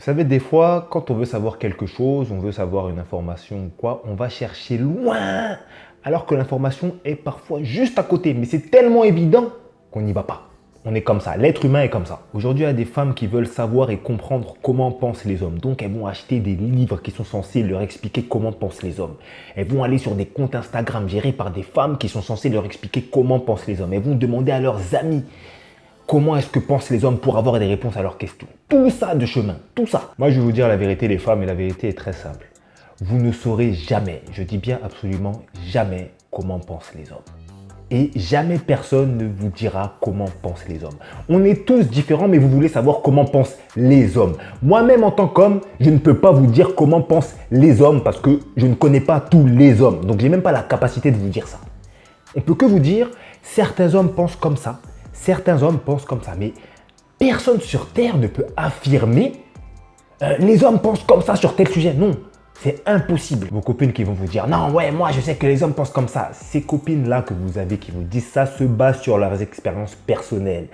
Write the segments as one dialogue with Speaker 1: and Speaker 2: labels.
Speaker 1: Vous savez, des fois, quand on veut savoir quelque chose, on veut savoir une information ou quoi, on va chercher loin, alors que l'information est parfois juste à côté. Mais c'est tellement évident qu'on n'y va pas. On est comme ça, l'être humain est comme ça. Aujourd'hui, il y a des femmes qui veulent savoir et comprendre comment pensent les hommes. Donc, elles vont acheter des livres qui sont censés leur expliquer comment pensent les hommes. Elles vont aller sur des comptes Instagram gérés par des femmes qui sont censées leur expliquer comment pensent les hommes. Elles vont demander à leurs amis comment est-ce que pensent les hommes pour avoir des réponses à leurs questions. Tout ça de chemin, tout ça. Moi, je vais vous dire la vérité, les femmes, et la vérité est très simple. Vous ne saurez jamais, je dis bien absolument jamais, comment pensent les hommes. Et jamais personne ne vous dira comment pensent les hommes. On est tous différents, mais vous voulez savoir comment pensent les hommes. Moi-même, en tant qu'homme, je ne peux pas vous dire comment pensent les hommes parce que je ne connais pas tous les hommes. Donc, je n'ai même pas la capacité de vous dire ça. On ne peut que vous dire, certains hommes pensent comme ça, certains hommes pensent comme ça. Mais personne sur Terre ne peut affirmer les hommes pensent comme ça sur tel sujet. Non. C'est impossible. Vos copines qui vont vous dire « Non, ouais, moi, je sais que les hommes pensent comme ça. » Ces copines-là que vous avez qui vous disent ça se basent sur leurs expériences personnelles.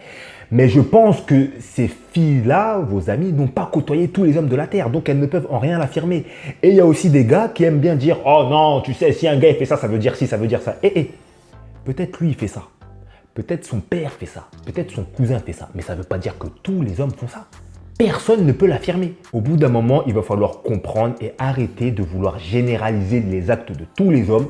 Speaker 1: Mais je pense que ces filles-là, vos amis, n'ont pas côtoyé tous les hommes de la Terre. Donc, elles ne peuvent en rien l'affirmer. Et il y a aussi des gars qui aiment bien dire « Oh non, tu sais, si un gars il fait ça, ça veut dire ci, ça veut dire ça. » Peut-être lui, il fait ça. Peut-être son père fait ça. Peut-être son cousin fait ça. Mais ça ne veut pas dire que tous les hommes font ça. Personne ne peut l'affirmer. Au bout d'un moment, il va falloir comprendre et arrêter de vouloir généraliser les actes de tous les hommes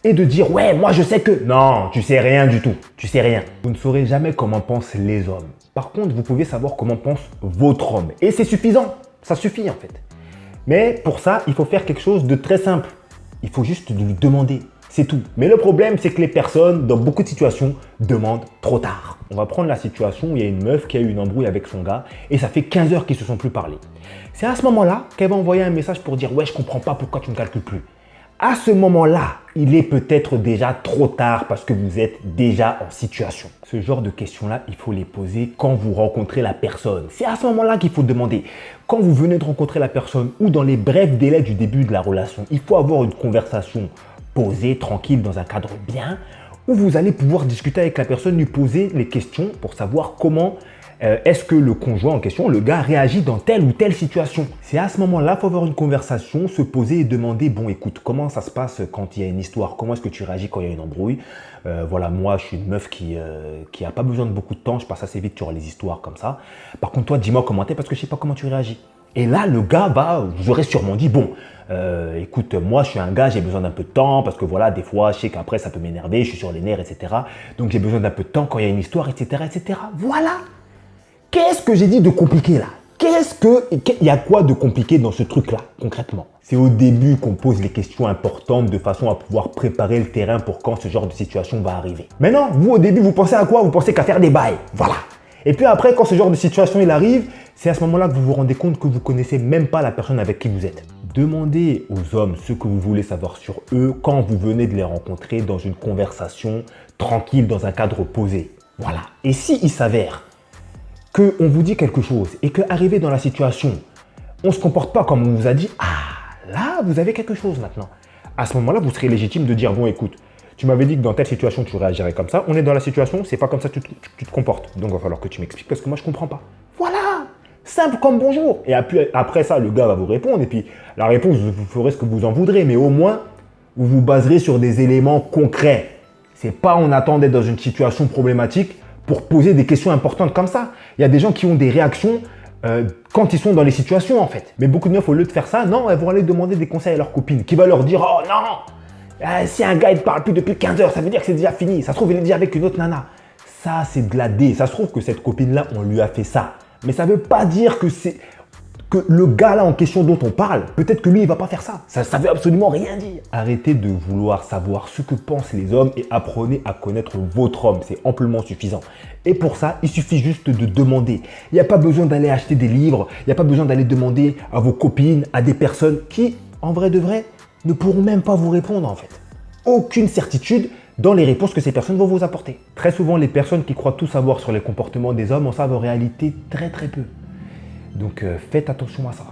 Speaker 1: et de dire « Ouais, moi je sais que… » Non, tu sais rien du tout. Tu sais rien. Vous ne saurez jamais comment pensent les hommes. Par contre, vous pouvez savoir comment pense votre homme. Et c'est suffisant. Ça suffit en fait. Mais pour ça, il faut faire quelque chose de très simple. Il faut juste lui demander. C'est tout. Mais le problème, c'est que les personnes, dans beaucoup de situations, demandent trop tard. On va prendre la situation où il y a une meuf qui a eu une embrouille avec son gars et ça fait 15 heures qu'ils ne se sont plus parlé. C'est à ce moment-là qu'elle va envoyer un message pour dire « Ouais, je comprends pas pourquoi tu ne me calcules plus. » À ce moment-là, il est peut-être déjà trop tard parce que vous êtes déjà en situation. Ce genre de questions-là, il faut les poser quand vous rencontrez la personne. C'est à ce moment-là qu'il faut demander. Quand vous venez de rencontrer la personne ou dans les brefs délais du début de la relation, il faut avoir une conversation posée, tranquille, dans un cadre bien, où vous allez pouvoir discuter avec la personne, lui poser les questions pour savoir comment est-ce que le conjoint en question, le gars, réagit dans telle ou telle situation. C'est à ce moment-là qu'il faut avoir une conversation, se poser et demander, bon écoute, comment ça se passe quand il y a une histoire? Comment est-ce que tu réagis quand il y a une embrouille? Voilà, moi je suis une meuf qui a pas besoin de beaucoup de temps, je passe assez vite sur les histoires comme ça. Par contre, toi, dis-moi comment t'es parce que je sais pas comment tu réagis. Et là, le gars, vous aurez sûrement dit, bon, écoute, moi, je suis un gars, j'ai besoin d'un peu de temps parce que voilà, des fois, je sais qu'après, ça peut m'énerver, je suis sur les nerfs, etc. Donc, j'ai besoin d'un peu de temps quand il y a une histoire, etc., etc. Voilà. Qu'est-ce que j'ai dit de compliqué là? Il y a quoi de compliqué dans ce truc-là, concrètement? C'est au début qu'on pose les questions importantes de façon à pouvoir préparer le terrain pour quand ce genre de situation va arriver. Maintenant, vous, au début, vous pensez à quoi? Vous pensez qu'à faire des bails. Voilà. Et puis après, quand ce genre de situation il arrive, c'est à ce moment-là que vous vous rendez compte que vous ne connaissez même pas la personne avec qui vous êtes. Demandez aux hommes ce que vous voulez savoir sur eux quand vous venez de les rencontrer dans une conversation tranquille, dans un cadre posé. Voilà. Et s'il s'avère qu'on vous dit quelque chose et qu'arrivé dans la situation, on ne se comporte pas comme on vous a dit, ah, là, vous avez quelque chose maintenant. À ce moment-là, vous serez légitime de dire, bon, écoute, tu m'avais dit que dans telle situation, tu réagirais comme ça. On est dans la situation, c'est pas comme ça que tu te comportes. Donc, il va falloir que tu m'expliques parce que moi, je ne comprends pas. Voilà. Simple comme bonjour. Et après ça, le gars va vous répondre. Et puis, la réponse, vous ferez ce que vous en voudrez. Mais au moins, vous vous baserez sur des éléments concrets. C'est pas on attend d'être dans une situation problématique pour poser des questions importantes comme ça. Il y a des gens qui ont des réactions quand ils sont dans les situations, en fait. Mais beaucoup de meufs, au lieu de faire ça, non, elles vont aller demander des conseils à leur copine qui va leur dire « Oh non, si un gars ne parle plus depuis 15 heures, ça veut dire que c'est déjà fini. Ça se trouve, il est déjà avec une autre nana. » Ça, c'est de la D. Ça se trouve que cette copine-là, on lui a fait ça. Mais ça ne veut pas dire que le gars-là en question dont on parle, peut-être que lui, il ne va pas faire ça. Ça ne veut absolument rien dire. Arrêtez de vouloir savoir ce que pensent les hommes et apprenez à connaître votre homme. C'est amplement suffisant. Et pour ça, il suffit juste de demander. Il n'y a pas besoin d'aller acheter des livres. Il n'y a pas besoin d'aller demander à vos copines, à des personnes qui, en vrai de vrai, ne pourront même pas vous répondre en fait. Aucune certitude dans les réponses que ces personnes vont vous apporter. Très souvent, les personnes qui croient tout savoir sur les comportements des hommes en savent en réalité très très peu. Donc faites attention à ça.